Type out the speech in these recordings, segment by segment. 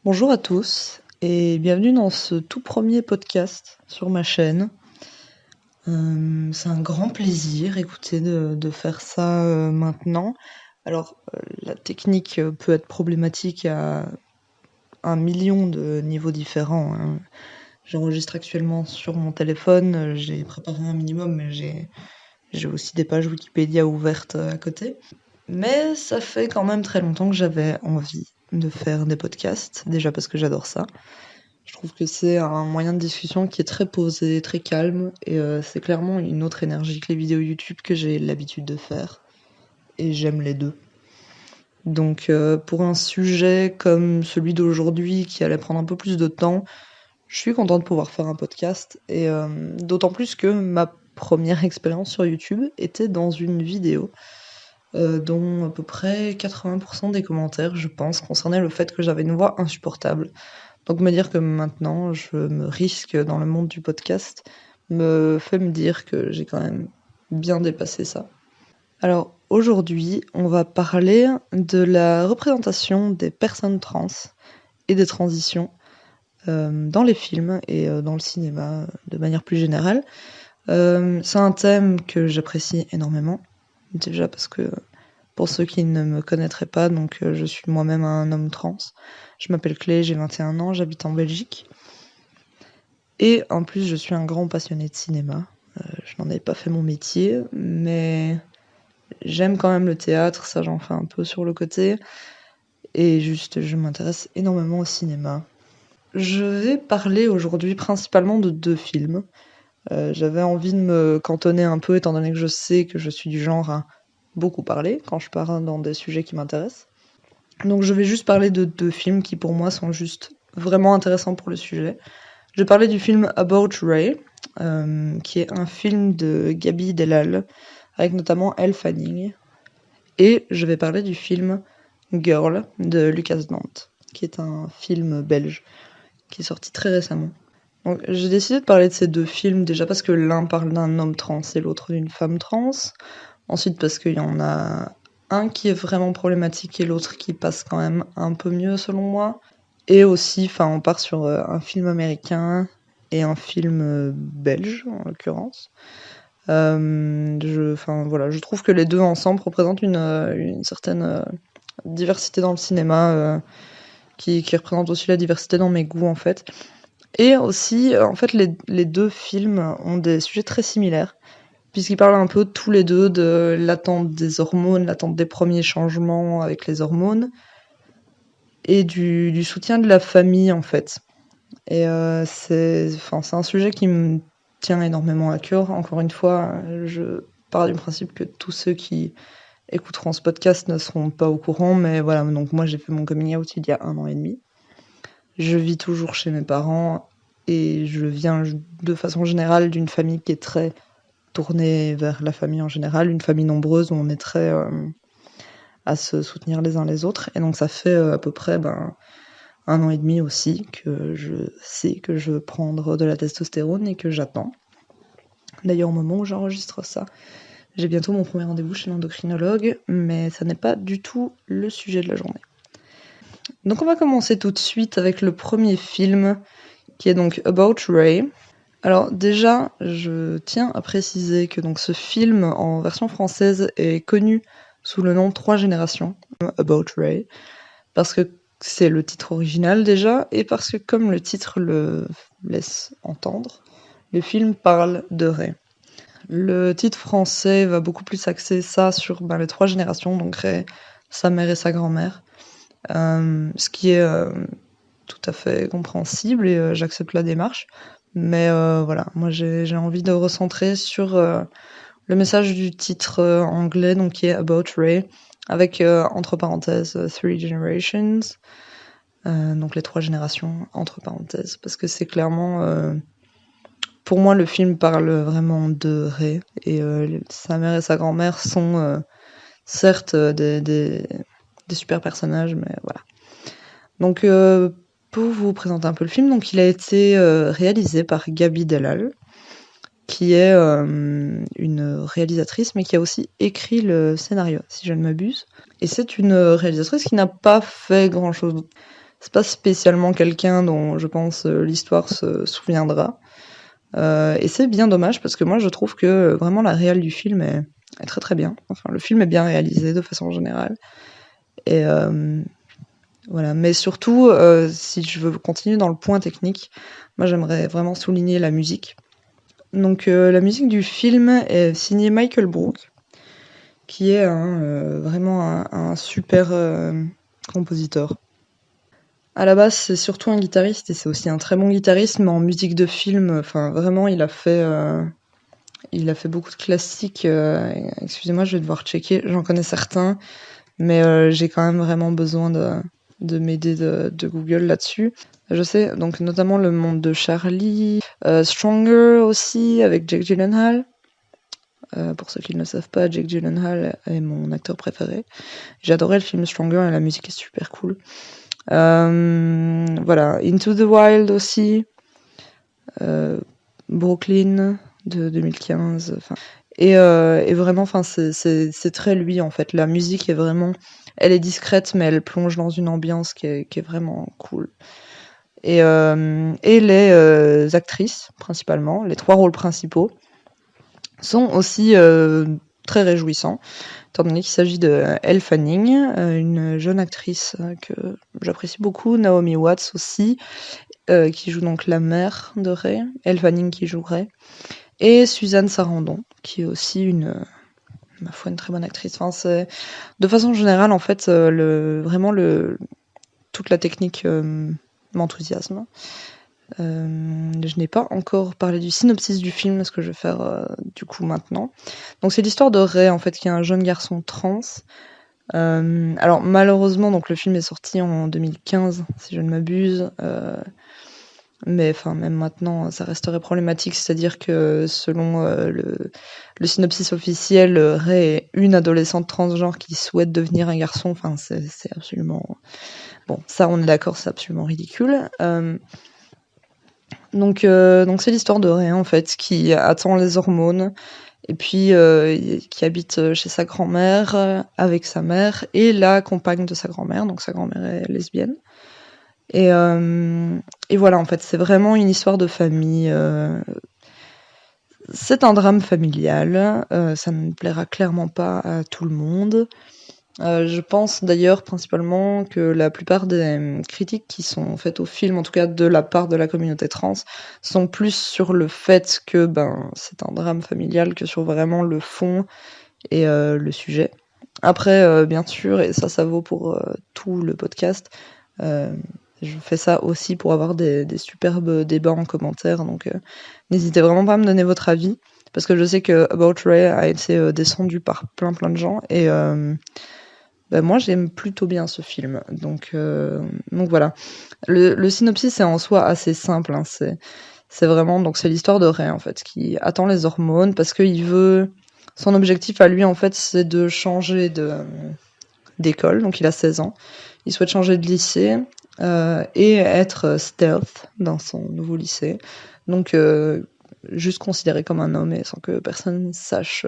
Bonjour à tous et bienvenue dans ce tout premier podcast sur ma chaîne. C'est un grand plaisir, écoutez, de faire ça maintenant. Alors, la technique peut être problématique à un million de niveaux différents, hein. J'enregistre actuellement sur mon téléphone, j'ai préparé un minimum, mais j'ai aussi des pages Wikipédia ouvertes à côté. Mais ça fait quand même très longtemps que j'avais envie de faire des podcasts, déjà parce que j'adore ça. Je trouve que c'est un moyen de discussion qui est très posé, très calme, et c'est clairement une autre énergie que les vidéos YouTube que j'ai l'habitude de faire. Et j'aime les deux. Donc pour un sujet comme celui d'aujourd'hui qui allait prendre un peu plus de temps, je suis contente de pouvoir faire un podcast, et d'autant plus que ma première expérience sur YouTube était dans une vidéo dont à peu près 80% des commentaires, je pense, concernaient le fait que j'avais une voix insupportable. Donc me dire que maintenant je me risque dans le monde du podcast me fait me dire que j'ai quand même bien dépassé ça. Alors aujourd'hui, on va parler de la représentation des personnes trans et des transitions dans les films et dans le cinéma de manière plus générale. C'est un thème que j'apprécie énormément, déjà parce que pour ceux qui ne me connaîtraient pas, donc je suis moi-même un homme trans. Je m'appelle Clé, j'ai 21 ans, j'habite en Belgique. Et en plus, je suis un grand passionné de cinéma. Je n'en ai pas fait mon métier, mais j'aime quand même le théâtre, ça j'en fais un peu sur le côté. Et juste, je m'intéresse énormément au cinéma. Je vais parler aujourd'hui principalement de 2 films. J'avais envie de me cantonner un peu, étant donné que je sais que je suis du genre à beaucoup parler quand je parle dans des sujets qui m'intéressent. Donc je vais juste parler de 2 films qui pour moi sont juste vraiment intéressants pour le sujet. Je vais parler du film About Ray, qui est un film de Gaby Delal, avec notamment Elle Fanning. Et je vais parler du film Girl de Lucas Dante, qui est un film belge, qui est sorti très récemment. Donc, j'ai décidé de parler de ces 2 films, déjà parce que l'un parle d'un homme trans et l'autre d'une femme trans. Ensuite parce qu'il y en a un qui est vraiment problématique et l'autre qui passe quand même un peu mieux selon moi. Et aussi, on part sur un film américain et un film belge, en l'occurrence. Je trouve que les deux ensemble représentent une certaine diversité dans le cinéma, qui représente aussi la diversité dans mes goûts, en fait. Et aussi, en fait, les 2 films ont des sujets très similaires, puisqu'ils parlent un peu tous les deux de l'attente des hormones, l'attente des premiers changements avec les hormones, et du soutien de la famille, en fait. Et c'est un sujet qui me tient énormément à cœur. Encore une fois, je pars du principe que tous ceux qui écouteront ce podcast ne seront pas au courant, mais voilà, donc moi j'ai fait mon coming out il y a 1 an et demi. Je vis toujours chez mes parents et je viens de façon générale d'une famille qui est très tournée vers la famille en général, une famille nombreuse où on est très à se soutenir les uns les autres. Et donc ça fait à peu près 1 an et demi aussi que je sais que je veux prendre de la testostérone et que j'attends. D'ailleurs, au moment où j'enregistre ça, j'ai bientôt mon premier rendez-vous chez l'endocrinologue, mais ça n'est pas du tout le sujet de la journée. Donc on va commencer tout de suite avec le premier film, qui est donc About Ray. Alors déjà, je tiens à préciser que donc ce film en version française est connu sous le nom 3 générations, About Ray, parce que c'est le titre original déjà, et parce que comme le titre le laisse entendre, le film parle de Ray. Le titre français va beaucoup plus axer ça sur les 3 générations, donc Ray, sa mère et sa grand-mère, ce qui est tout à fait compréhensible et j'accepte la démarche. Mais voilà, moi j'ai envie de recentrer sur le message du titre anglais, donc qui est About Ray, avec entre parenthèses 3 generations, donc les 3 générations entre parenthèses, parce que c'est clairement, pour moi le film parle vraiment de Ray, et sa mère et sa grand-mère sont certes des super personnages, mais voilà. Donc pour vous présenter un peu le film, donc il a été réalisé par Gaby Delal, qui est une réalisatrice, mais qui a aussi écrit le scénario, si je ne m'abuse. Et c'est une réalisatrice qui n'a pas fait grand-chose. c'est pas spécialement quelqu'un dont je pense l'histoire se souviendra. Et c'est bien dommage parce que moi je trouve que vraiment la réal du film est très très bien. Enfin, le film est bien réalisé de façon générale. Et voilà. Mais surtout, si je veux continuer dans le point technique, moi j'aimerais vraiment souligner la musique. Donc la musique du film est signée Michael Brook, qui est vraiment un super compositeur. À la base, c'est surtout un guitariste et c'est aussi un très bon guitariste, mais en musique de film, enfin vraiment, il a fait beaucoup de classiques. Excusez-moi, je vais devoir checker. J'en connais certains, mais j'ai quand même vraiment besoin de m'aider de Google là-dessus. Je sais, donc notamment Le Monde de Charlie, Stronger aussi, avec Jake Gyllenhaal. Pour ceux qui ne le savent pas, Jake Gyllenhaal est mon acteur préféré. J'adorais le film Stronger et la musique est super cool. Voilà, Into the Wild aussi, Brooklyn de 2015. Et vraiment, c'est très lui en fait. La musique est vraiment, elle est discrète, mais elle plonge dans une ambiance qui est vraiment cool. Et les actrices principalement, les 3 rôles principaux, sont aussi très réjouissants, étant donné qu'il s'agit de Elle Fanning, une jeune actrice que j'apprécie beaucoup, Naomi Watts aussi, qui joue donc la mère de Ray, Elle Fanning qui joue Ray, et Suzanne Sarandon, qui est aussi ma foi, une très bonne actrice. Enfin, de façon générale, en fait, toute la technique m'enthousiasme. Je n'ai pas encore parlé du synopsis du film, ce que je vais faire du coup maintenant. Donc c'est l'histoire de Ray en fait, qui est un jeune garçon trans. Alors malheureusement, donc le film est sorti en 2015, si je ne m'abuse. Mais enfin, même maintenant, ça resterait problématique, c'est-à-dire que selon le synopsis officiel, Ray est une adolescente transgenre qui souhaite devenir un garçon. Enfin, c'est absolument... Bon, ça, on est d'accord, c'est absolument ridicule. Donc c'est l'histoire de Ray, en fait, qui attend les hormones, et puis qui habite chez sa grand-mère, avec sa mère, et la compagne de sa grand-mère, donc sa grand-mère est lesbienne. Et voilà, en fait, c'est vraiment une histoire de famille. C'est un drame familial. Ça ne plaira clairement pas à tout le monde. Je pense d'ailleurs principalement que la plupart des critiques qui sont faites au film, en tout cas de la part de la communauté trans, sont plus sur le fait que c'est un drame familial que sur vraiment le fond et le sujet. Après, bien sûr, et ça vaut pour tout le podcast, je fais ça aussi pour avoir des superbes débats en commentaire, donc n'hésitez vraiment pas à me donner votre avis, parce que je sais que About Ray a été descendu par plein de gens, et moi j'aime plutôt bien ce film, donc voilà. Le synopsis est en soi assez simple, hein, c'est vraiment, donc c'est l'histoire de Ray en fait, qui attend les hormones parce qu'il veut, son objectif à lui en fait c'est de changer d'école, donc il a 16 ans, il souhaite changer de lycée, et être stealth dans son nouveau lycée, donc juste considéré comme un homme et sans que personne sache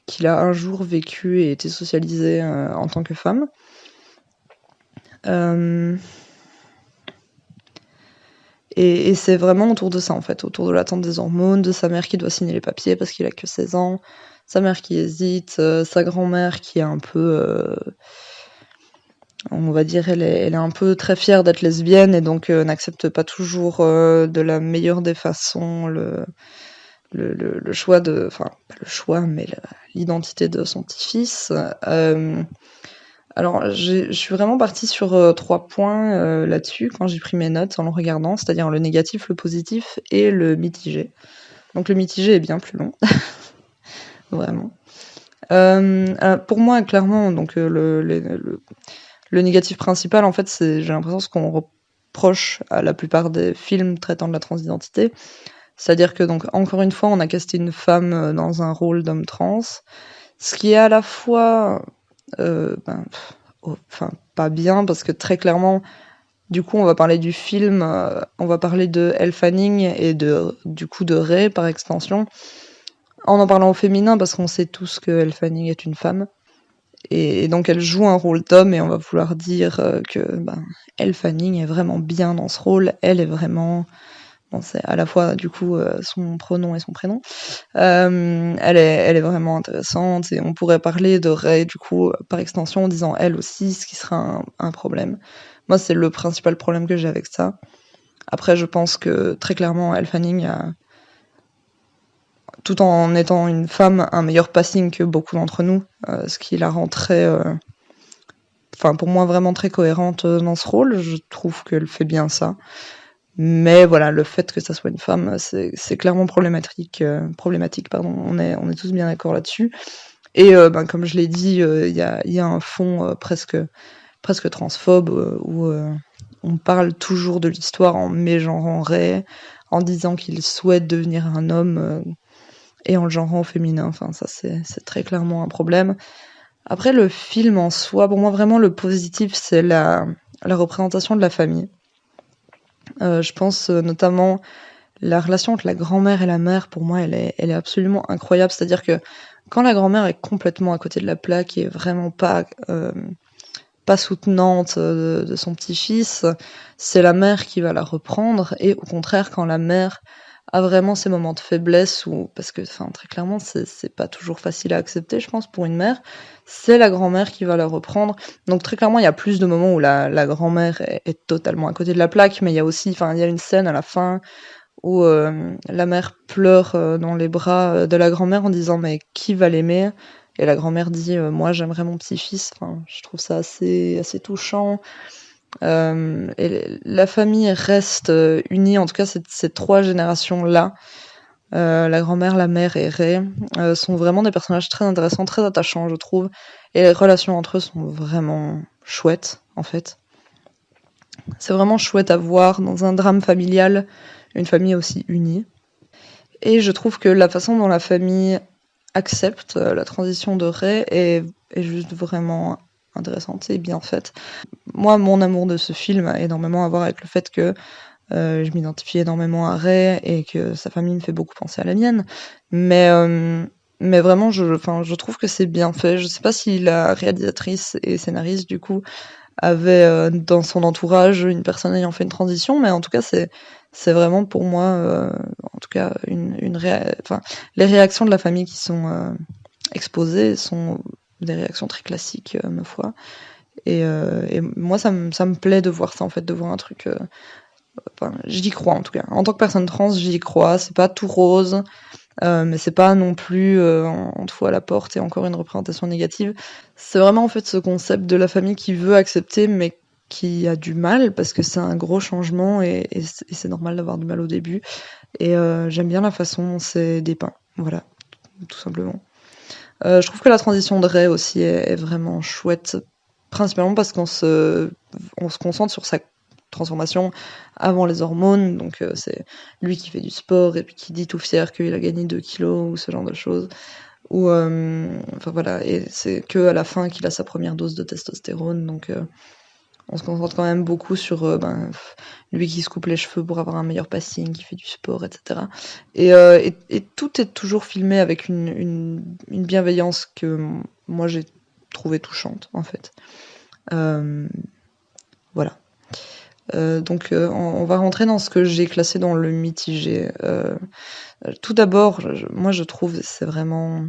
qu'il a un jour vécu et été socialisé en tant que femme. Et c'est vraiment autour de ça en fait, autour de l'attente des hormones, de sa mère qui doit signer les papiers parce qu'il a que 16 ans, sa mère qui hésite, sa grand-mère qui est un peu... on va dire, elle est un peu très fière d'être lesbienne et donc n'accepte pas toujours de la meilleure des façons le choix de... Enfin, pas le choix, mais l'identité de son petit-fils. Alors, je suis vraiment partie sur 3 points là-dessus quand j'ai pris mes notes en le regardant, c'est-à-dire le négatif, le positif et le mitigé. Donc le mitigé est bien plus long, vraiment. Pour moi, clairement, donc le négatif principal, en fait, j'ai l'impression ce qu'on reproche à la plupart des films traitant de la transidentité. C'est-à-dire que, donc, encore une fois, on a casté une femme dans un rôle d'homme trans, ce qui est à la fois, pas bien, parce que très clairement, du coup, on va parler du film, on va parler de Elle Fanning et du coup de Ray par extension, en parlant au féminin, parce qu'on sait tous que Elle Fanning est une femme. Et donc elle joue un rôle d'homme et on va vouloir dire que Elle Fanning est vraiment bien dans ce rôle. Elle est vraiment... Bon, c'est à la fois du coup son pronom et son prénom. Elle est vraiment intéressante et on pourrait parler de Ray du coup par extension en disant elle aussi, ce qui sera un problème. Moi c'est le principal problème que j'ai avec ça. Après je pense que très clairement Elle Fanning a, tout en étant une femme, un meilleur passing que beaucoup d'entre nous, ce qui la rend très... pour moi vraiment très cohérente dans ce rôle. Je trouve qu'elle fait bien ça. Mais voilà, le fait que ça soit une femme, c'est clairement problématique. On est tous bien d'accord là-dessus. Et comme je l'ai dit, il y a un fond presque transphobe où on parle toujours de l'histoire en mégenrant Ray, en disant qu'il souhaite devenir un homme et en le genrant au féminin. Enfin, ça c'est très clairement un problème. Après, le film en soi, pour moi vraiment le positif, c'est la représentation de la famille. Je pense notamment la relation entre la grand-mère et la mère, pour moi, elle est absolument incroyable. C'est-à-dire que quand la grand-mère est complètement à côté de la plaque et vraiment pas soutenante de son petit-fils, c'est la mère qui va la reprendre. Et au contraire, quand la mère a vraiment ses moments de faiblesse, parce que très clairement, c'est pas toujours facile à accepter, je pense, pour une mère, c'est la grand-mère qui va la reprendre. Donc très clairement, il y a plus de moments où la grand-mère est totalement à côté de la plaque, mais il y a aussi, il y a une scène à la fin où la mère pleure dans les bras de la grand-mère en disant mais qui va l'aimer? Et la grand-mère dit moi j'aimerais mon petit-fils. Je trouve ça assez touchant. Et la famille reste unie, en tout cas ces trois générations-là. La grand-mère, la mère et Ray sont vraiment des personnages très intéressants, très attachants, je trouve. Et les relations entre eux sont vraiment chouettes, en fait. C'est vraiment chouette à voir dans un drame familial, une famille aussi unie. Et je trouve que la façon dont la famille accepte la transition de Ray est juste vraiment intéressante et bien faite. Moi, mon amour de ce film a énormément à voir avec le fait que je m'identifie énormément à Ray et que sa famille me fait beaucoup penser à la mienne. Mais vraiment, je trouve que c'est bien fait. Je sais pas si la réalisatrice et scénariste, du coup, avait dans son entourage une personne ayant fait une transition, mais en tout cas, c'est vraiment pour moi, en tout cas, les réactions de la famille qui sont exposées sont des réactions très classiques, ma foi. Et moi, ça me plaît de voir ça, en fait, de voir un truc. J'y crois en tout cas. En tant que personne trans, j'y crois. C'est pas tout rose, mais c'est pas non plus on te fout à la porte et encore une représentation négative. C'est vraiment en fait ce concept de la famille qui veut accepter, mais qui a du mal parce que c'est un gros changement et c'est normal d'avoir du mal au début. Et j'aime bien la façon dont c'est dépeint. Voilà, tout simplement. Je trouve que la transition de Ray aussi est vraiment chouette, principalement parce on se concentre sur sa transformation avant les hormones, donc c'est lui qui fait du sport et puis qui dit tout fier qu'il a gagné 2 kilos ou ce genre de choses. Ou voilà, et c'est que à la fin qu'il a sa première dose de testostérone, donc on se concentre quand même beaucoup sur lui qui se coupe les cheveux pour avoir un meilleur passing, qui fait du sport, etc. Et tout est toujours filmé avec une bienveillance que moi j'ai trouvé touchante en fait. Voilà. Donc on va rentrer dans ce que j'ai classé dans le mitigé. Tout d'abord, moi je trouve c'est vraiment...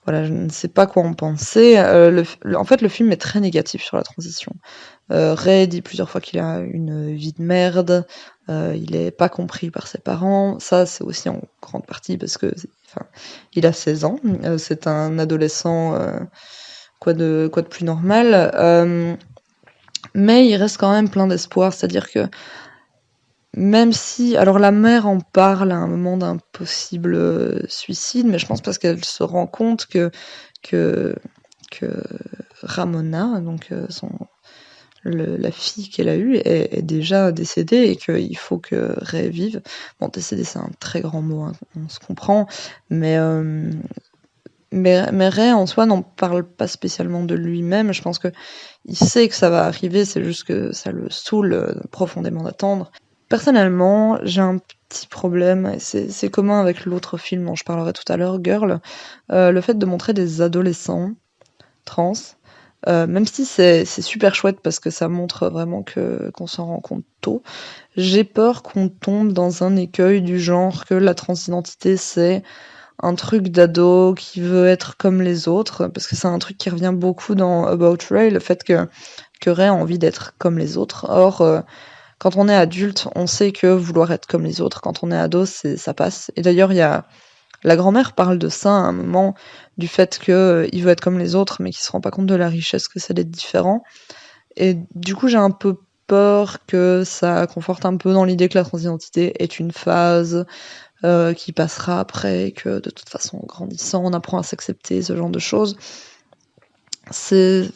Voilà, je ne sais pas quoi en penser. En fait, le film est très négatif sur la transition. Ray dit plusieurs fois qu'il a une vie de merde, il est pas compris par ses parents. Ça, c'est aussi en grande partie parce que, il a 16 ans, c'est un adolescent, quoi de plus normal. Mais il reste quand même plein d'espoir, c'est-à-dire que même si, alors la mère en parle à un moment d'un possible suicide, mais je pense parce qu'elle se rend compte que, que Ramona, donc la fille qu'elle a eue, est déjà décédée et qu'il faut que Ray vive. Bon, décédée, c'est un très grand mot, hein, on se comprend, mais Ray en soi n'en parle pas spécialement de lui-même. Je pense que il sait que ça va arriver, c'est juste que ça le saoule profondément d'attendre. Personnellement, j'ai un petit problème, et c'est commun avec l'autre film dont je parlerai tout à l'heure, Girl, le fait de montrer des adolescents trans. Même si c'est super chouette parce que ça montre vraiment qu'on s'en rend compte tôt, j'ai peur qu'on tombe dans un écueil du genre que la transidentité c'est un truc d'ado qui veut être comme les autres, parce que c'est un truc qui revient beaucoup dans About Ray, le fait que Ray a envie d'être comme les autres. Or, quand on est adulte, on sait que vouloir être comme les autres, quand on est ado, ça passe. Et d'ailleurs, il y a la grand-mère parle de ça à un moment, du fait que il veut être comme les autres, mais qu'il se rend pas compte de la richesse que c'est d'être différent. Et du coup, j'ai un peu peur que ça conforte un peu dans l'idée que la transidentité est une phase qui passera après, que de toute façon, en grandissant, on apprend à s'accepter, ce genre de choses. C'est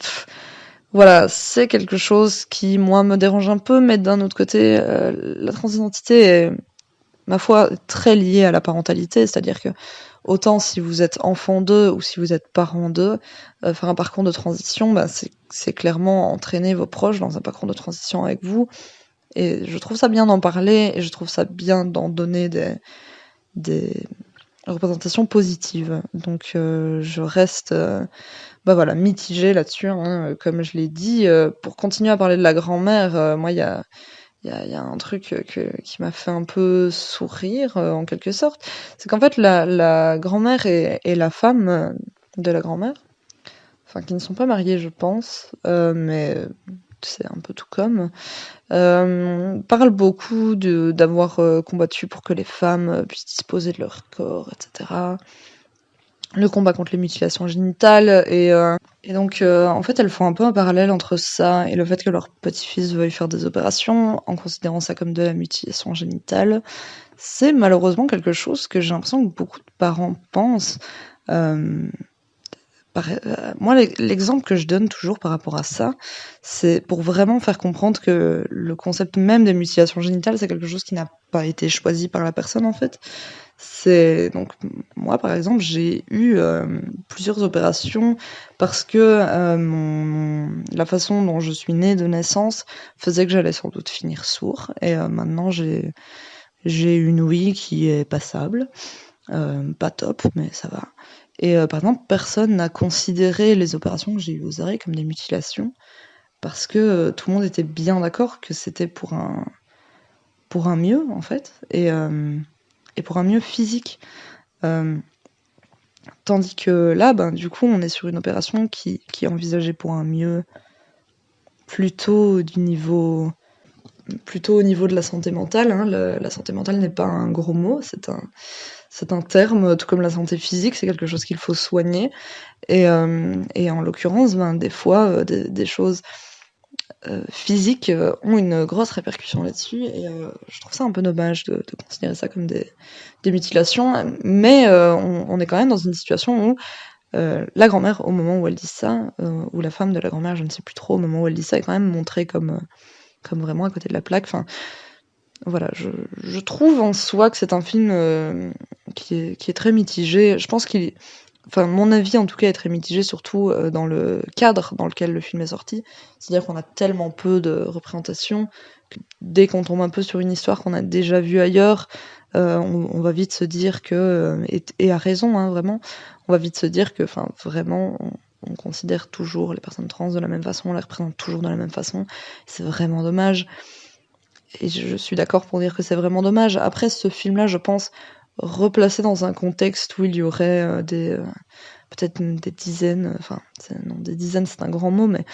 voilà, c'est quelque chose qui, moi, me dérange un peu, mais d'un autre côté, la transidentité est, ma foi, très liée à la parentalité, c'est-à-dire que autant si vous êtes enfant d'eux ou si vous êtes parent d'eux, faire un parcours de transition, bah, c'est clairement entraîner vos proches dans un parcours de transition avec vous. Et je trouve ça bien d'en parler et je trouve ça bien d'en donner des représentations positives. Donc je reste bah voilà, mitigée là-dessus, hein, comme je l'ai dit. Pour continuer à parler de la grand-mère, moi il y a un truc qui m'a fait un peu sourire, en quelque sorte. C'est qu'en fait la grand-mère et la femme de la grand-mère, enfin qui ne sont pas mariés je pense, mais c'est un peu tout comme, parlent beaucoup d'avoir combattu pour que les femmes puissent disposer de leur corps, etc. Le combat contre les mutilations génitales, et donc en fait elles font un peu un parallèle entre ça et le fait que leur petit-fils veuille faire des opérations en considérant ça comme de la mutilation génitale. C'est malheureusement quelque chose que j'ai l'impression que beaucoup de parents pensent. Euh, Moi, l'exemple que je donne toujours par rapport à ça, c'est pour vraiment faire comprendre que le concept même de mutilation génitale, c'est quelque chose qui n'a pas été choisi par la personne en fait. C'est donc moi par exemple, j'ai eu plusieurs opérations parce que la façon dont je suis née de naissance faisait que j'allais sans doute finir sourd. Et maintenant j'ai une ouïe qui est passable. Pas top, mais ça va. Et par exemple, personne n'a considéré les opérations que j'ai eues aux oreilles comme des mutilations, parce que tout le monde était bien d'accord que c'était pour un mieux, en fait, et pour un mieux physique. Euh, Tandis que là, ben, du coup, on est sur une opération qui est envisagée pour un mieux plutôt plutôt au niveau de la santé mentale. Hein. La santé mentale n'est pas un gros mot, c'est un terme, tout comme la santé physique, c'est quelque chose qu'il faut soigner. Et en l'occurrence, ben, des fois, des choses physiques ont une grosse répercussion là-dessus. Et je trouve ça un peu dommage de considérer ça comme des mutilations. Mais on est quand même dans une situation où la grand-mère, au moment où elle dit ça, ou la femme de la grand-mère, je ne sais plus trop, au moment où elle dit ça, est quand même montrée comme vraiment à côté de la plaque. Enfin, voilà, je trouve en soi que c'est un film qui est très mitigé. Je pense enfin, mon avis en tout cas est très mitigé, surtout dans le cadre dans lequel le film est sorti. C'est-à-dire qu'on a tellement peu de représentations que dès qu'on tombe un peu sur une histoire qu'on a déjà vue ailleurs, on va vite se dire que, et à raison, hein, vraiment, on va vite se dire que, enfin, vraiment, on considère toujours les personnes trans de la même façon, on les représente toujours de la même façon. C'est vraiment dommage. Et je suis d'accord pour dire que c'est vraiment dommage. Après, ce film-là, je pense, replacé dans un contexte où il y aurait peut-être des dizaines, enfin, non, des dizaines, c'est un grand mot, mais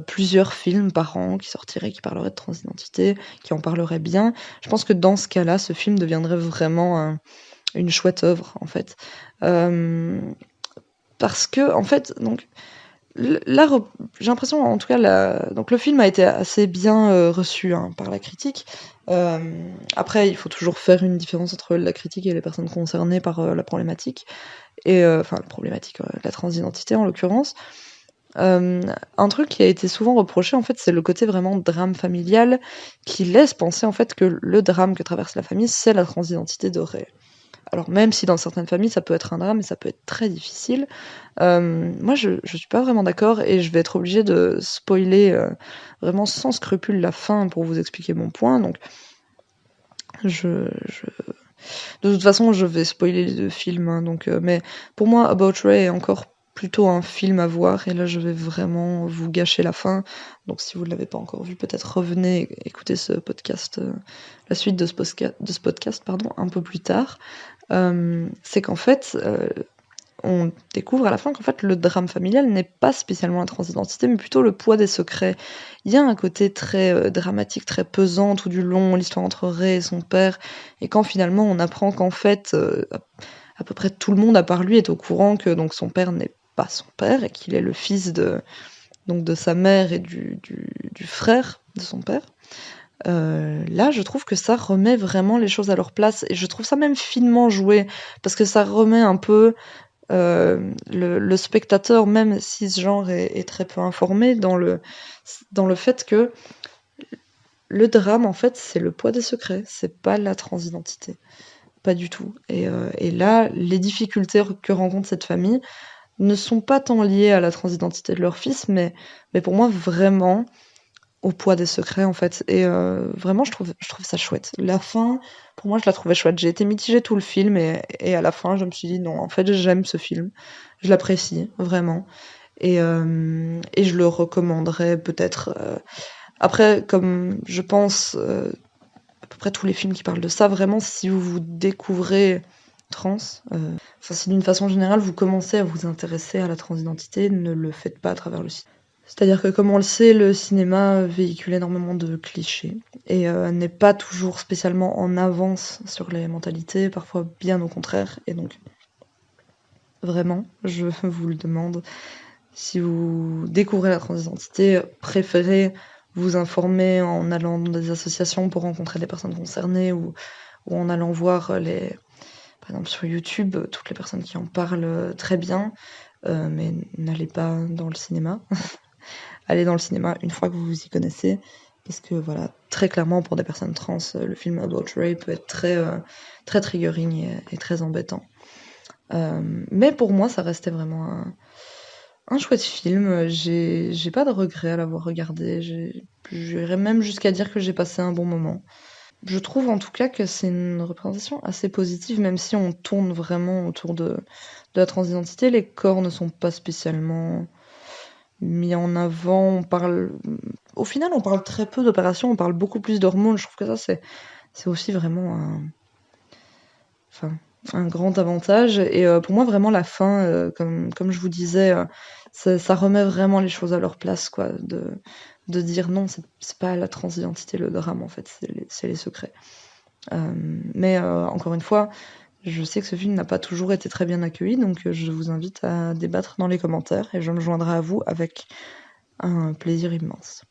plusieurs films par an qui sortiraient, qui parleraient de transidentité, qui en parleraient bien. Je pense que dans ce cas-là, ce film deviendrait vraiment une chouette œuvre, en fait. Parce que, en fait, donc, là, j'ai l'impression, en tout cas, donc le film a été assez bien reçu hein, par la critique. Après, il faut toujours faire une différence entre la critique et les personnes concernées par la problématique, et enfin la problématique, la transidentité en l'occurrence. Un truc qui a été souvent reproché, en fait, c'est le côté vraiment drame familial qui laisse penser en fait que le drame que traverse la famille, c'est la transidentité de Ray. Alors même si dans certaines familles ça peut être un drame et ça peut être très difficile, moi je suis pas vraiment d'accord et je vais être obligée de spoiler vraiment sans scrupule la fin pour vous expliquer mon point. Donc de toute façon je vais spoiler les deux films, hein, donc mais pour moi About Ray est encore plutôt un film à voir, et là je vais vraiment vous gâcher la fin. Donc si vous ne l'avez pas encore vu, peut-être revenez écouter ce podcast, la suite de ce podcast, pardon, un peu plus tard. C'est qu'en fait, on découvre à la fin qu'en fait le drame familial n'est pas spécialement la transidentité, mais plutôt le poids des secrets. Il y a un côté très dramatique, très pesant tout du long, l'histoire entre Ray et son père, et quand finalement on apprend qu'en fait à peu près tout le monde à part lui est au courant que donc son père n'est pas son père et qu'il est le fils de sa mère et du frère de son père. Là, je trouve que ça remet vraiment les choses à leur place, et je trouve ça même finement joué, parce que ça remet un peu le spectateur, même si ce genre est très peu informé, dans le fait que le drame, en fait, c'est le poids des secrets, c'est pas la transidentité. Pas du tout. Et là, les difficultés que rencontre cette famille ne sont pas tant liées à la transidentité de leur fils, mais pour moi, vraiment au poids des secrets, en fait. Et vraiment, je trouve ça chouette. La fin, pour moi, je la trouvais chouette. J'ai été mitigée tout le film, et à la fin, je me suis dit non, en fait, j'aime ce film. Je l'apprécie, vraiment. Et je le recommanderais peut-être. Après, comme je pense à peu près tous les films qui parlent de ça, vraiment, si vous vous découvrez trans, enfin, si d'une façon générale vous commencez à vous intéresser à la transidentité, ne le faites pas à travers le cinéma. C'est-à-dire que, comme on le sait, le cinéma véhicule énormément de clichés et n'est pas toujours spécialement en avance sur les mentalités, parfois bien au contraire. Et donc, vraiment, je vous le demande, si vous découvrez la transidentité, préférez vous informer en allant dans des associations pour rencontrer des personnes concernées, ou en allant voir par exemple sur YouTube, toutes les personnes qui en parlent très bien, mais n'allez pas dans le cinéma. Allez dans le cinéma une fois que vous vous y connaissez, parce que voilà, très clairement pour des personnes trans, le film About Ray peut être très triggering et très embêtant. Mais pour moi, ça restait vraiment un chouette film. J'ai pas de regrets à l'avoir regardé. J'irais même jusqu'à dire que j'ai passé un bon moment. Je trouve en tout cas que c'est une représentation assez positive, même si on tourne vraiment autour de la transidentité. Les corps ne sont pas spécialement mis en avant. Au final, on parle très peu d'opérations, on parle beaucoup plus d'hormones. Je trouve que ça, c'est aussi vraiment un grand avantage. Et pour moi, vraiment, la fin, comme je vous disais, ça remet vraiment les choses à leur place, quoi. De dire non, c'est pas la transidentité le drame, en fait, c'est les secrets. Mais encore une fois, je sais que ce film n'a pas toujours été très bien accueilli, donc je vous invite à débattre dans les commentaires, et je me joindrai à vous avec un plaisir immense.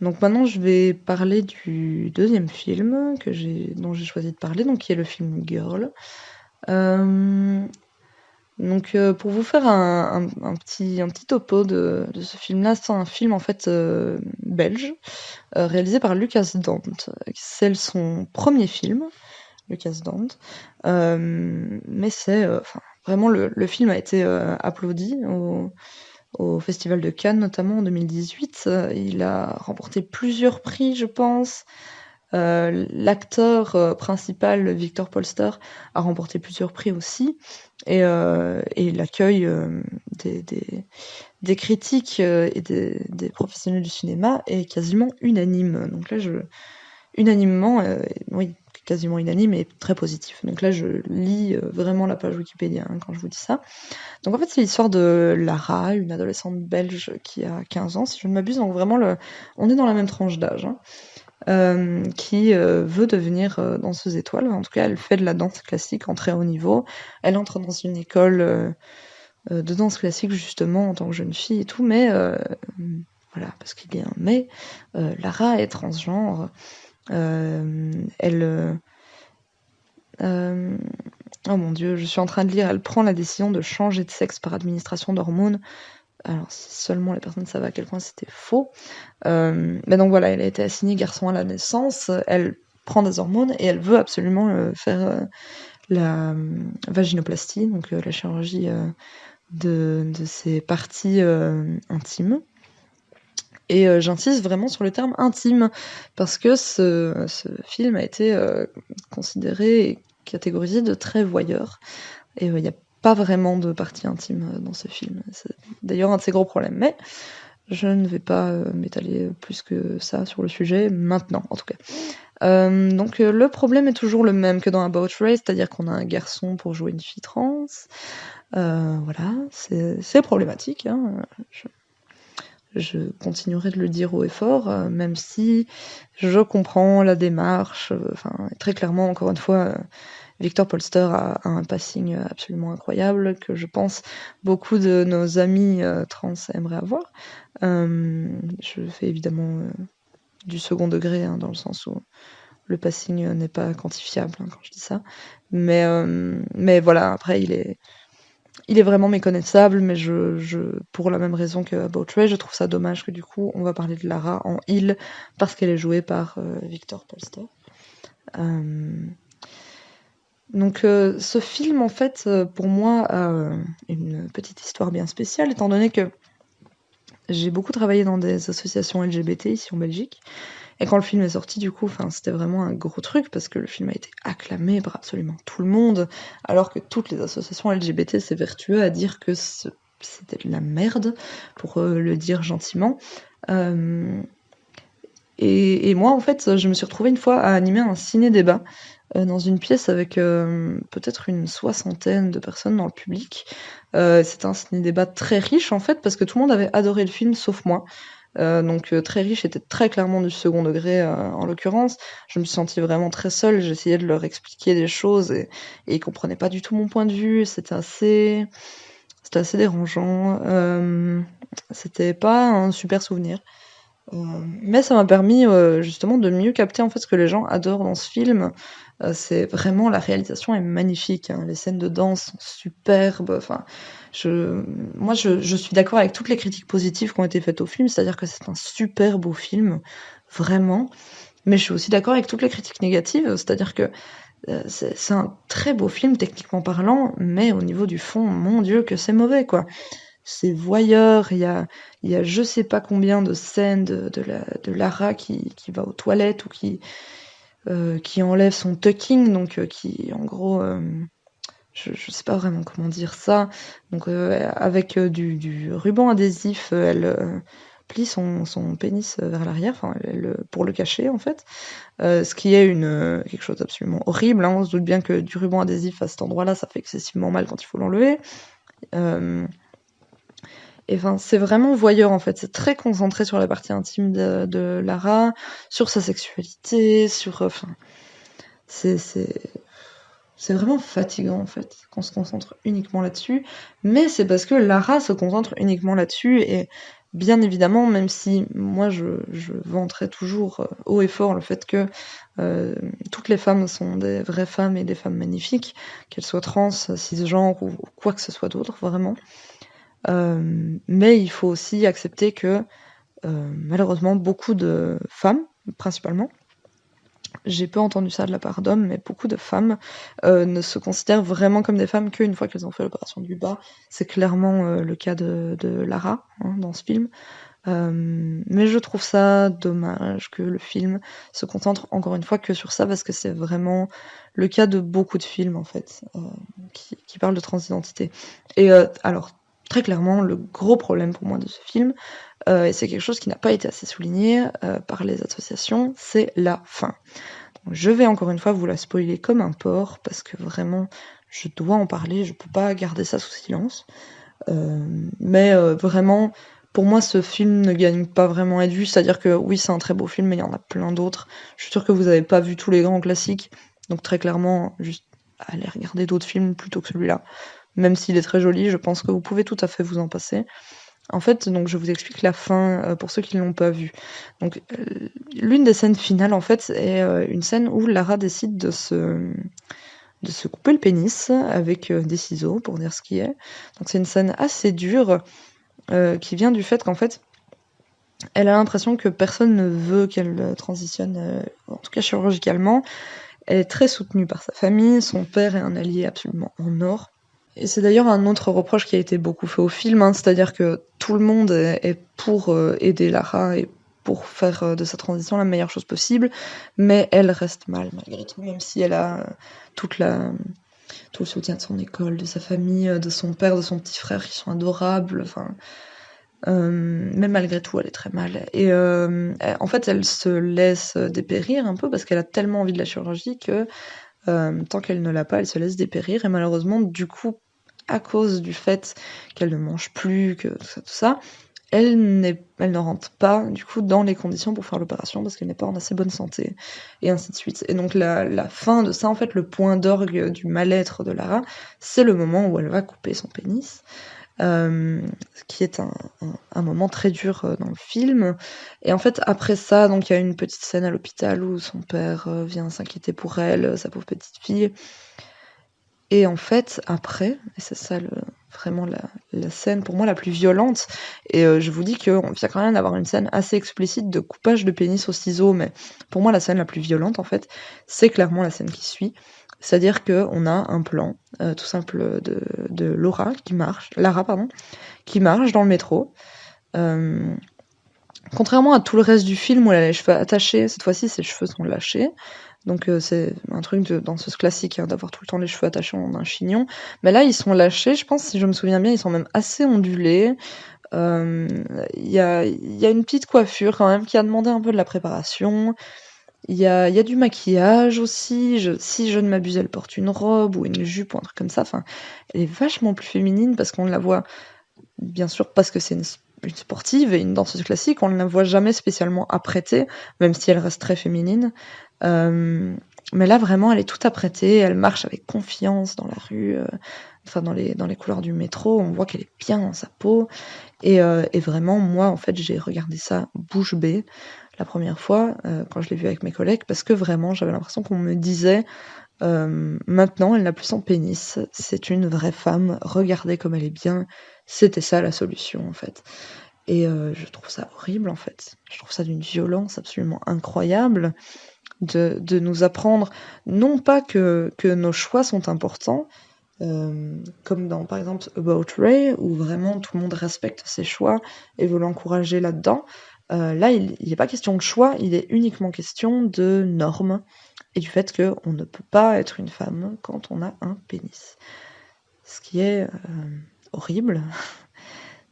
Donc maintenant, je vais parler du deuxième film dont j'ai choisi de parler, donc qui est le film Girl. Donc pour vous faire un petit topo de ce film-là, c'est un film en fait belge, réalisé par Lucas Dant. C'est son premier film, Lucas Dant. Mais c'est vraiment le film a été applaudi au Festival de Cannes, notamment en 2018. Il a remporté plusieurs prix, je pense. L'acteur principal, Victor Polster, a remporté plusieurs prix aussi. Et l'accueil des critiques et des professionnels du cinéma est quasiment unanime. Donc là, unanimement, oui, quasiment unanime et très positif. Donc là, je lis vraiment la page Wikipédia quand je vous dis ça. Donc en fait, c'est l'histoire de Lara, une adolescente belge qui a 15 ans, si je ne m'abuse. Donc vraiment, on est dans la même tranche d'âge, qui veut devenir danseuse étoile. En tout cas, elle fait de la danse classique en très haut niveau. Elle entre dans une école de danse classique justement en tant que jeune fille et tout, mais voilà, parce qu'il y a un mais, Lara est transgenre. Oh mon Dieu, je suis en train de lire. Elle prend la décision de changer de sexe par administration d'hormones. Alors, si seulement les personnes savaient à quel point c'était faux. Mais donc voilà, elle a été assignée garçon à la naissance. Elle prend des hormones et elle veut absolument faire la vaginoplastie, donc la chirurgie de ses parties intimes. Et j'insiste vraiment sur le terme intime, parce que ce film a été considéré et catégorisé de très voyeur. Et il y a pas vraiment de partie intime dans ce film. C'est d'ailleurs un de ses gros problèmes, mais je ne vais pas m'étaler plus que ça sur le sujet, maintenant en tout cas. Donc le problème est toujours le même que dans About Ray, c'est-à-dire qu'on a un garçon pour jouer une fille trans. Voilà, c'est problématique, hein. Je continuerai de le dire haut et fort, même si je comprends la démarche. Très clairement, encore une fois, Victor Polster a un passing absolument incroyable que je pense beaucoup de nos amis trans aimeraient avoir. Je fais évidemment du second degré, hein, dans le sens où le passing n'est pas quantifiable, hein, quand je dis ça. Mais voilà, après il est vraiment méconnaissable, mais pour la même raison que About Ray, je trouve ça dommage que du coup on va parler de Lara en il parce qu'elle est jouée par Victor Polster. Donc ce film en fait pour moi a une petite histoire bien spéciale étant donné que j'ai beaucoup travaillé dans des associations LGBT ici en Belgique. Et quand le film est sorti, du coup, c'était vraiment un gros truc parce que le film a été acclamé par absolument tout le monde, alors que toutes les associations LGBT s'évertuaient à dire que c'était de la merde, pour le dire gentiment. Et moi, en fait, je me suis retrouvée une fois à animer un ciné-débat dans une pièce avec peut-être une 60aine de personnes dans le public. C'était un ciné-débat très riche, en fait, parce que tout le monde avait adoré le film, sauf moi. Donc très riche était très clairement du second degré en l'occurrence. Je me suis sentie vraiment très seule, j'essayais de leur expliquer des choses et ils comprenaient pas du tout mon point de vue, c'était assez dérangeant. C'était pas un super souvenir. Mais ça m'a permis justement de mieux capter en fait ce que les gens adorent dans ce film. C'est vraiment, la réalisation est magnifique, hein. Les scènes de danse sont superbes. Moi je suis d'accord avec toutes les critiques positives qui ont été faites au film, c'est-à-dire que c'est un super beau film, vraiment. Mais je suis aussi d'accord avec toutes les critiques négatives, c'est-à-dire que c'est un très beau film techniquement parlant, mais au niveau du fond, mon Dieu que c'est mauvais, quoi. C'est voyeur, il y a je sais pas combien de scènes de Lara qui va aux toilettes ou qui enlève son tucking, donc qui en gros, je sais pas vraiment comment dire ça, donc avec du ruban adhésif, elle plie son pénis vers l'arrière, pour le cacher en fait, ce qui est quelque chose d'absolument horrible, hein. On se doute bien que du ruban adhésif à cet endroit-là, ça fait excessivement mal quand il faut l'enlever. Et c'est vraiment voyeur en fait, c'est très concentré sur la partie intime de Lara, sur sa sexualité, c'est vraiment fatigant en fait, qu'on se concentre uniquement là-dessus, mais c'est parce que Lara se concentre uniquement là-dessus, et bien évidemment, même si moi je vanterai toujours haut et fort le fait que toutes les femmes sont des vraies femmes et des femmes magnifiques, qu'elles soient trans, cisgenres ou quoi que ce soit d'autre, vraiment. Mais il faut aussi accepter que malheureusement beaucoup de femmes, principalement, j'ai peu entendu ça de la part d'hommes, mais beaucoup de femmes ne se considèrent vraiment comme des femmes qu'une fois qu'elles ont fait l'opération du bas. C'est clairement le cas de Lara, hein, dans ce film. Mais je trouve ça dommage que le film se concentre encore une fois que sur ça, parce que c'est vraiment le cas de beaucoup de films en fait qui parlent de transidentité. Et alors très clairement, le gros problème pour moi de ce film, et c'est quelque chose qui n'a pas été assez souligné par les associations, c'est la fin. Donc, je vais encore une fois vous la spoiler comme un porc, parce que vraiment, je dois en parler, je peux pas garder ça sous silence. Mais vraiment, pour moi, ce film ne gagne pas vraiment à être vu, c'est-à-dire que oui, c'est un très beau film, mais il y en a plein d'autres. Je suis sûre que vous avez pas vu tous les grands classiques, donc très clairement, juste allez regarder d'autres films plutôt que celui-là. Même s'il est très joli, je pense que vous pouvez tout à fait vous en passer. En fait, donc je vous explique la fin pour ceux qui ne l'ont pas vu. Donc l'une des scènes finales, en fait, est une scène où Lara décide de se couper le pénis avec des ciseaux, pour dire ce qui est. Donc c'est une scène assez dure qui vient du fait qu'en fait, elle a l'impression que personne ne veut qu'elle transitionne, en tout cas chirurgicalement. Elle est très soutenue par sa famille, son père est un allié absolument en or. Et c'est d'ailleurs un autre reproche qui a été beaucoup fait au film, hein, c'est-à-dire que tout le monde est pour aider Lara et pour faire de sa transition la meilleure chose possible, mais elle reste mal malgré tout, même si elle a toute la tout le soutien de son école, de sa famille, de son père, de son petit frère qui sont adorables. Enfin, mais malgré tout, elle est très mal. Et en fait, elle se laisse dépérir un peu parce qu'elle a tellement envie de la chirurgie que tant qu'elle ne l'a pas, elle se laisse dépérir. Et malheureusement, du coup, à cause du fait qu'elle ne mange plus, que tout ça, elle ne rentre pas du coup dans les conditions pour faire l'opération parce qu'elle n'est pas en assez bonne santé, et ainsi de suite. Et donc la fin de ça, en fait, le point d'orgue du mal-être de Lara, c'est le moment où elle va couper son pénis. Ce qui est un moment très dur dans le film. Et en fait, après ça, donc il y a une petite scène à l'hôpital où son père vient s'inquiéter pour elle, sa pauvre petite fille. Et en fait, après, et c'est ça vraiment la scène pour moi la plus violente, et je vous dis qu'on vient quand même d'avoir une scène assez explicite de coupage de pénis au ciseau, mais pour moi la scène la plus violente en fait, c'est clairement la scène qui suit. C'est-à-dire qu'on a un plan tout simple de Lara qui marche dans le métro. Contrairement à tout le reste du film où elle a les cheveux attachés, cette fois-ci ses cheveux sont lâchés. Donc c'est un truc de danseuse classique hein, d'avoir tout le temps les cheveux attachés en un chignon. Mais là ils sont lâchés, je pense si je me souviens bien, ils sont même assez ondulés. Il y a une petite coiffure quand même qui a demandé un peu de la préparation. Il y a du maquillage aussi. Si je ne m'abuse, elle porte une robe ou une jupe ou un truc comme ça. Enfin, elle est vachement plus féminine parce qu'on la voit, bien sûr, parce que c'est une sportive et une danseuse classique, on ne la voit jamais spécialement apprêtée, même si elle reste très féminine. Mais là, vraiment, elle est tout apprêtée, elle marche avec confiance dans la rue, enfin dans les couloirs du métro, on voit qu'elle est bien dans sa peau. Et vraiment, moi, en fait, j'ai regardé ça bouche bée la première fois quand je l'ai vu avec mes collègues, parce que vraiment, j'avais l'impression qu'on me disait maintenant, elle n'a plus son pénis, c'est une vraie femme, regardez comme elle est bien, c'était ça la solution en fait. Et je trouve ça horrible en fait. Je trouve ça d'une violence absolument incroyable de nous apprendre, non pas que nos choix sont importants, comme dans par exemple About Ray, où vraiment tout le monde respecte ses choix et veut l'encourager là-dedans. Là, il n'est pas question de choix, il est uniquement question de normes et du fait qu'on ne peut pas être une femme quand on a un pénis. Ce qui est horrible.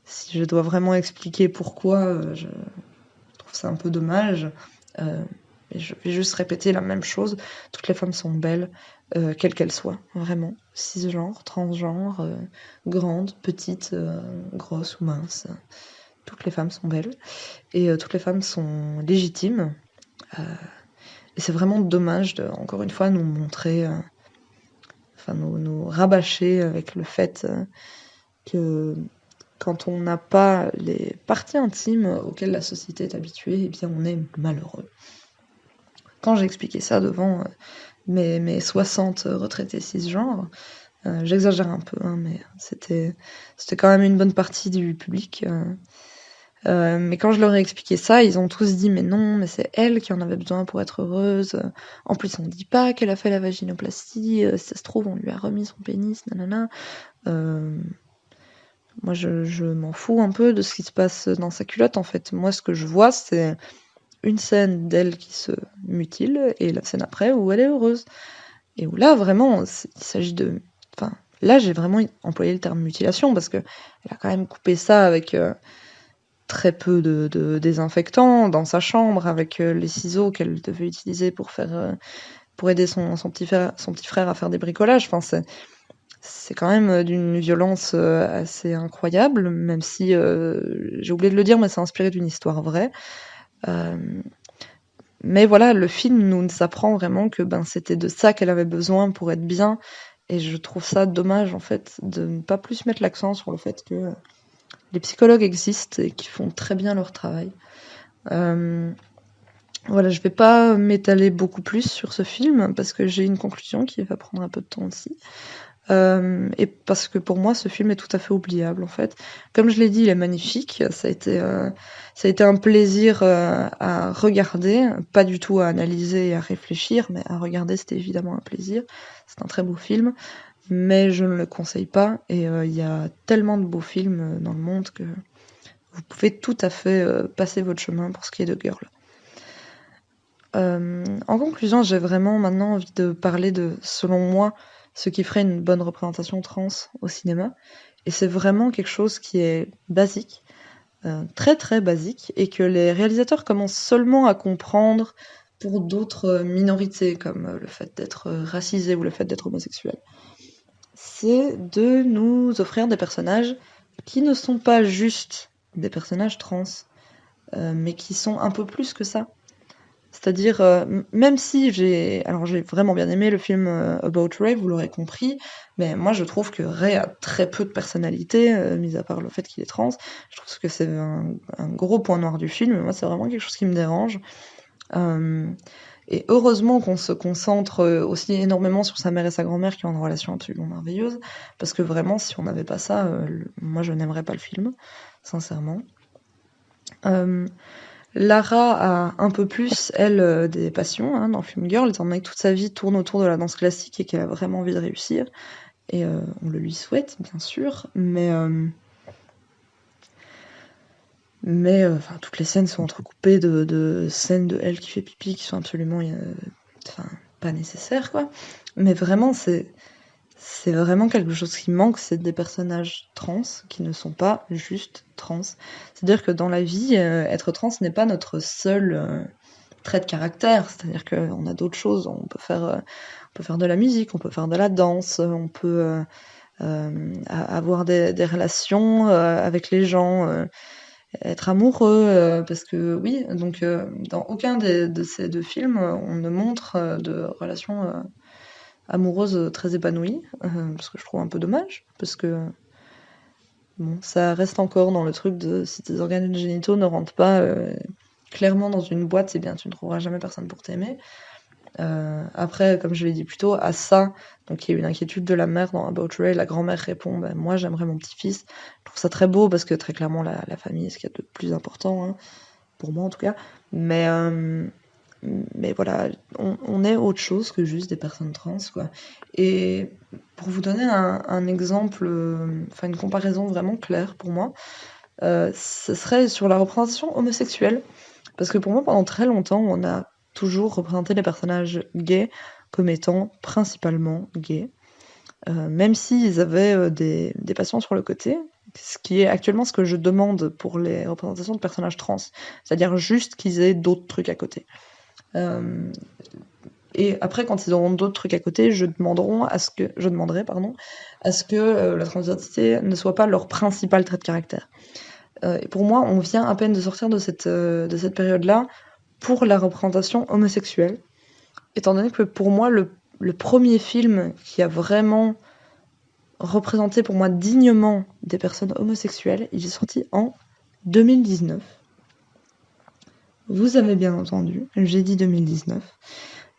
Si je dois vraiment expliquer pourquoi, je trouve ça un peu dommage. Et je vais juste répéter la même chose. Toutes les femmes sont belles, quelles qu'elles soient, vraiment. Cisgenre, transgenre, grandes, petites, grosses ou minces. Toutes les femmes sont belles. Et toutes les femmes sont légitimes. Et c'est vraiment dommage de, encore une fois, nous montrer, enfin nous rabâcher avec le fait que quand on n'a pas les parties intimes auxquelles la société est habituée, eh bien on est malheureux. Quand j'ai expliqué ça devant mes 60 retraités cisgenres, j'exagère un peu, hein, mais c'était quand même une bonne partie du public. Mais quand je leur ai expliqué ça, ils ont tous dit mais non, mais c'est elle qui en avait besoin pour être heureuse. En plus, on dit pas qu'elle a fait la vaginoplastie. Si ça se trouve, on lui a remis son pénis, nanana. Moi, je m'en fous un peu de ce qui se passe dans sa culotte. En fait, moi, ce que je vois, c'est une scène d'elle qui se mutile et la scène après où elle est heureuse. Et où là, vraiment, il s'agit de... Enfin, là, j'ai vraiment employé le terme mutilation parce que elle a quand même coupé ça avec très peu de désinfectant dans sa chambre, avec les ciseaux qu'elle devait utiliser pour aider son petit frère à faire des bricolages. Enfin, c'est quand même d'une violence assez incroyable, même si j'ai oublié de le dire, mais c'est inspiré d'une histoire vraie. Mais voilà, le film nous apprend vraiment que c'était de ça qu'elle avait besoin pour être bien, et je trouve ça dommage en fait de ne pas plus mettre l'accent sur le fait que les psychologues existent et qui font très bien leur travail. Voilà, je vais pas m'étaler beaucoup plus sur ce film parce que j'ai une conclusion qui va prendre un peu de temps aussi. Et parce que pour moi, ce film est tout à fait oubliable en fait. Comme je l'ai dit, il est magnifique. Ça a été un plaisir à regarder, pas du tout à analyser et à réfléchir, mais à regarder, c'était évidemment un plaisir. C'est un très beau film, mais je ne le conseille pas. Et il y a tellement de beaux films dans le monde que vous pouvez tout à fait passer votre chemin pour ce qui est de Girl. En conclusion, j'ai vraiment maintenant envie de parler de, selon moi, ce qui ferait une bonne représentation trans au cinéma. Et c'est vraiment quelque chose qui est basique, très très basique, et que les réalisateurs commencent seulement à comprendre pour d'autres minorités, comme le fait d'être racisé ou le fait d'être homosexuel. C'est de nous offrir des personnages qui ne sont pas juste des personnages trans, mais qui sont un peu plus que ça. C'est-à-dire, même si j'ai vraiment bien aimé le film About Ray, vous l'aurez compris, mais moi je trouve que Ray a très peu de personnalité, mis à part le fait qu'il est trans. Je trouve que c'est un gros point noir du film, et moi c'est vraiment quelque chose qui me dérange. Et heureusement qu'on se concentre aussi énormément sur sa mère et sa grand-mère qui ont une relation absolument merveilleuse, parce que vraiment si on n'avait pas ça, moi je n'aimerais pas le film, sincèrement. Lara a un peu plus, elle, des passions dans Film Girl, étant donné que toute sa vie tourne autour de la danse classique et qu'elle a vraiment envie de réussir. Et on le lui souhaite, bien sûr, mais toutes les scènes sont entrecoupées de scènes de elle qui fait pipi qui sont absolument pas nécessaires, quoi. Mais vraiment, c'est vraiment quelque chose qui manque, c'est des personnages trans qui ne sont pas juste trans. C'est-à-dire que dans la vie, être trans n'est pas notre seul trait de caractère. C'est-à-dire qu'on a d'autres choses. On peut faire de la musique, on peut faire de la danse, on peut avoir des relations avec les gens, être amoureux, parce que oui, donc dans aucun de ces deux films, on ne montre de relations amoureuse très épanouie, ce que je trouve un peu dommage, parce que bon, ça reste encore dans le truc de si tes organes génitaux ne rentrent pas clairement dans une boîte, c'est bien, tu ne trouveras jamais personne pour t'aimer. Après, comme je l'ai dit plus tôt, à ça, donc il y a une inquiétude de la mère dans About Ray, la grand-mère répond moi j'aimerais mon petit-fils. Je trouve ça très beau parce que très clairement la famille est ce qu'il y a de plus important, hein, pour moi en tout cas. Mais voilà, on est autre chose que juste des personnes trans, quoi. Et pour vous donner un exemple, une comparaison vraiment claire pour moi, ce serait sur la représentation homosexuelle. Parce que pour moi, pendant très longtemps, on a toujours représenté les personnages gays comme étant principalement gays, même s'ils avaient des passions sur le côté, ce qui est actuellement ce que je demande pour les représentations de personnages trans, c'est-à-dire juste qu'ils aient d'autres trucs à côté. Et après, quand ils auront d'autres trucs à côté, je demanderai à ce que la transidentité ne soit pas leur principal trait de caractère. Et pour moi, on vient à peine de sortir de cette période-là pour la représentation homosexuelle, étant donné que pour moi, le premier film qui a vraiment représenté pour moi dignement des personnes homosexuelles, il est sorti en 2019. Vous avez bien entendu, j'ai dit 2019.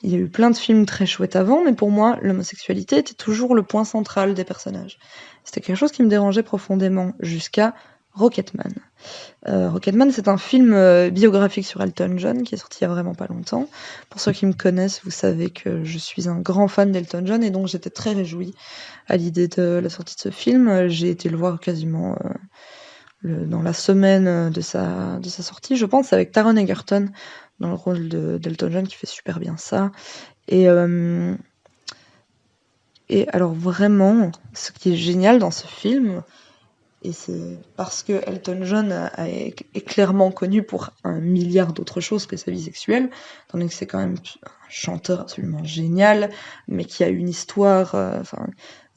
Il y a eu plein de films très chouettes avant, mais pour moi, l'homosexualité était toujours le point central des personnages. C'était quelque chose qui me dérangeait profondément, jusqu'à Rocketman. Rocketman, c'est un film biographique sur Elton John, qui est sorti il y a vraiment pas longtemps. Pour ceux qui me connaissent, vous savez que je suis un grand fan d'Elton John, et donc j'étais très réjouie à l'idée de la sortie de ce film. J'ai été le voir quasiment dans la semaine de sa sortie, je pense, avec Taron Egerton dans le rôle d'Elton John qui fait super bien ça. Et alors vraiment, ce qui est génial dans ce film, et c'est parce que Elton John est clairement connu pour un milliard d'autres choses que sa vie sexuelle, tandis que c'est quand même un chanteur absolument génial, mais qui a une histoire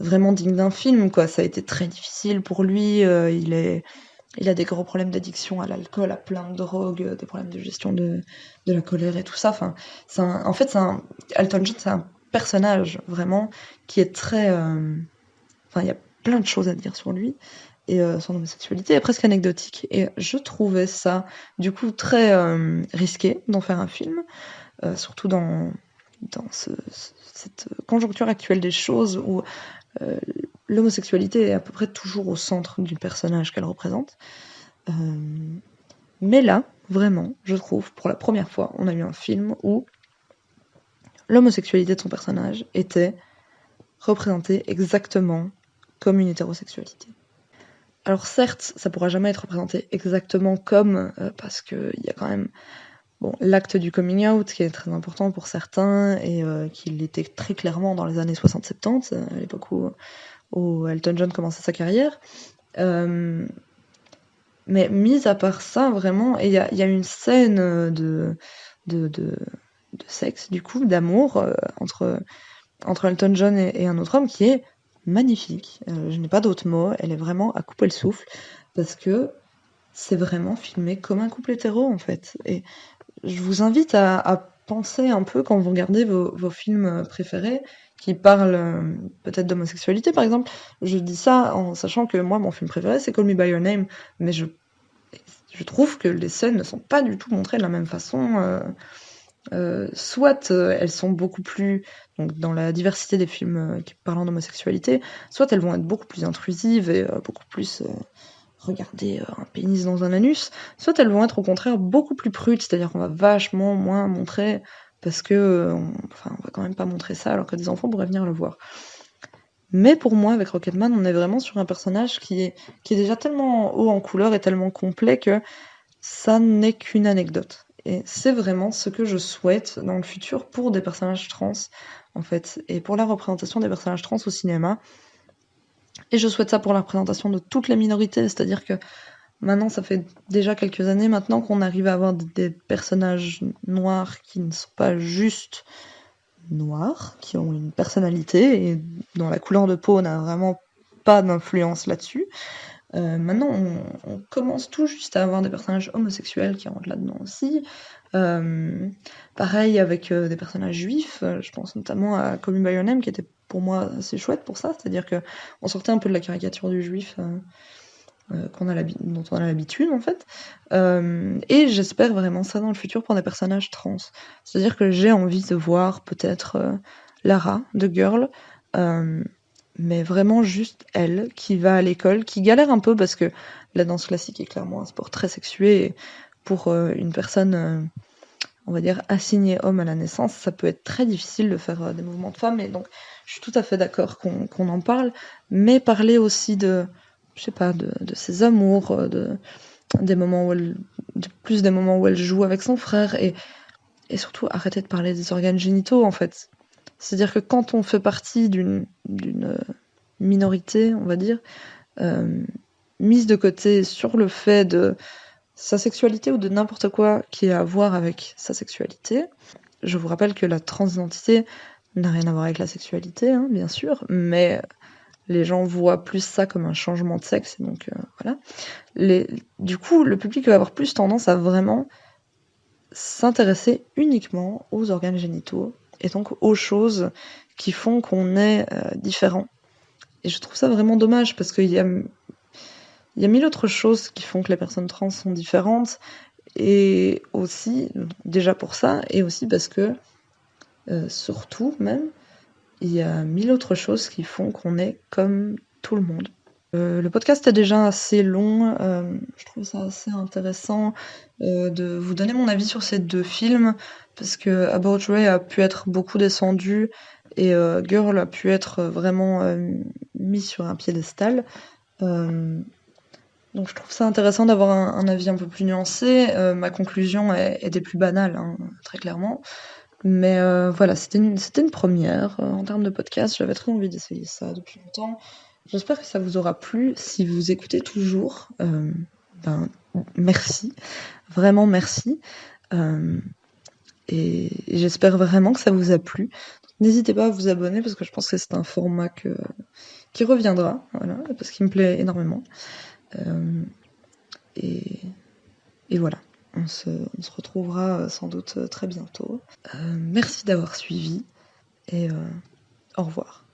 vraiment digne d'un film, quoi. Ça a été très difficile pour lui, il a des gros problèmes d'addiction à l'alcool, à plein de drogues, des problèmes de gestion de la colère et tout ça. Elton John, c'est un personnage vraiment qui est très. Il y a plein de choses à dire sur lui et son homosexualité est presque anecdotique. Et je trouvais ça du coup très risqué d'en faire un film, surtout dans cette conjoncture actuelle des choses où l'homosexualité est à peu près toujours au centre du personnage qu'elle représente. Mais là, vraiment, je trouve, pour la première fois, on a eu un film où l'homosexualité de son personnage était représentée exactement comme une hétérosexualité. Alors certes, ça pourra jamais être représenté exactement comme, parce qu'il y a quand même l'acte du coming out qui est très important pour certains et qui l'était très clairement dans les années 60-70, à l'époque où Elton John commençait sa carrière. Mais mis à part ça, vraiment, il y a une scène de sexe, du coup, d'amour entre Elton John et un autre homme qui est magnifique. Je n'ai pas d'autres mots, elle est vraiment à couper le souffle parce que c'est vraiment filmé comme un couple hétéro en fait. Et je vous invite à penser un peu quand vous regardez vos films préférés qui parlent peut-être d'homosexualité par exemple. Je dis ça en sachant que moi mon film préféré c'est Call Me By Your Name, mais je trouve que les scènes ne sont pas du tout montrées de la même façon. Soit elles sont beaucoup plus, donc dans la diversité des films qui parlent d'homosexualité, soit elles vont être beaucoup plus intrusives et beaucoup plus regarder un pénis dans un anus, soit elles vont être au contraire beaucoup plus prudes, c'est-à-dire qu'on va vachement moins montrer parce que on va quand même pas montrer ça alors que des enfants pourraient venir le voir. Mais pour moi, avec Rocketman, on est vraiment sur un personnage qui est déjà tellement haut en couleur et tellement complet que ça n'est qu'une anecdote. Et c'est vraiment ce que je souhaite dans le futur pour des personnages trans, en fait, et pour la représentation des personnages trans au cinéma. Et je souhaite ça pour la représentation de toutes les minorités, c'est-à-dire que maintenant, ça fait déjà quelques années maintenant qu'on arrive à avoir des personnages noirs qui ne sont pas juste noirs, qui ont une personnalité et dont la couleur de peau n'a vraiment pas d'influence là-dessus. Maintenant, on commence tout juste à avoir des personnages homosexuels qui rentrent là-dedans aussi. Pareil avec des personnages juifs, je pense notamment à Call Me By Your Name qui était pour moi assez chouette pour ça, c'est-à-dire que on sortait un peu de la caricature du juif dont on a l'habitude en fait. Et j'espère vraiment ça dans le futur pour des personnages trans. C'est-à-dire que j'ai envie de voir peut-être Lara de Girl, mais vraiment juste elle qui va à l'école, qui galère un peu parce que la danse classique est clairement un sport très sexué et pour une personne on va dire assignée homme à la naissance, ça peut être très difficile de faire des mouvements de femme et donc je suis tout à fait d'accord qu'on en parle, mais parler aussi de ses amours, des moments où plus des moments où elle joue avec son frère et surtout arrêter de parler des organes génitaux en fait. C'est-à-dire que quand on fait partie d'une minorité, on va dire, mise de côté sur le fait de sa sexualité ou de n'importe quoi qui a à voir avec sa sexualité. Je vous rappelle que la transidentité n'a rien à voir avec la sexualité, hein, bien sûr, mais les gens voient plus ça comme un changement de sexe, et donc voilà. Du coup, le public va avoir plus tendance à vraiment s'intéresser uniquement aux organes génitaux, et donc aux choses qui font qu'on est différent. Et je trouve ça vraiment dommage, parce qu'il y a mille autres choses qui font que les personnes trans sont différentes, et aussi, déjà pour ça, et aussi parce que, surtout même, il y a mille autres choses qui font qu'on est comme tout le monde. Le podcast est déjà assez long, je trouve ça assez intéressant de vous donner mon avis sur ces deux films, parce que About Ray a pu être beaucoup descendu, et Girl a pu être vraiment mis sur un piédestal. Donc je trouve ça intéressant d'avoir un avis un peu plus nuancé. Ma conclusion est des plus banales, hein, très clairement. Mais voilà, c'était une première en termes de podcast. J'avais très envie d'essayer ça depuis longtemps. J'espère que ça vous aura plu. Si vous écoutez toujours, merci. Vraiment merci. Et j'espère vraiment que ça vous a plu. N'hésitez pas à vous abonner parce que je pense que c'est un format qui reviendra, voilà, parce qu'il me plaît énormément. Et voilà, on se retrouvera sans doute très bientôt. Merci d'avoir suivi et au revoir.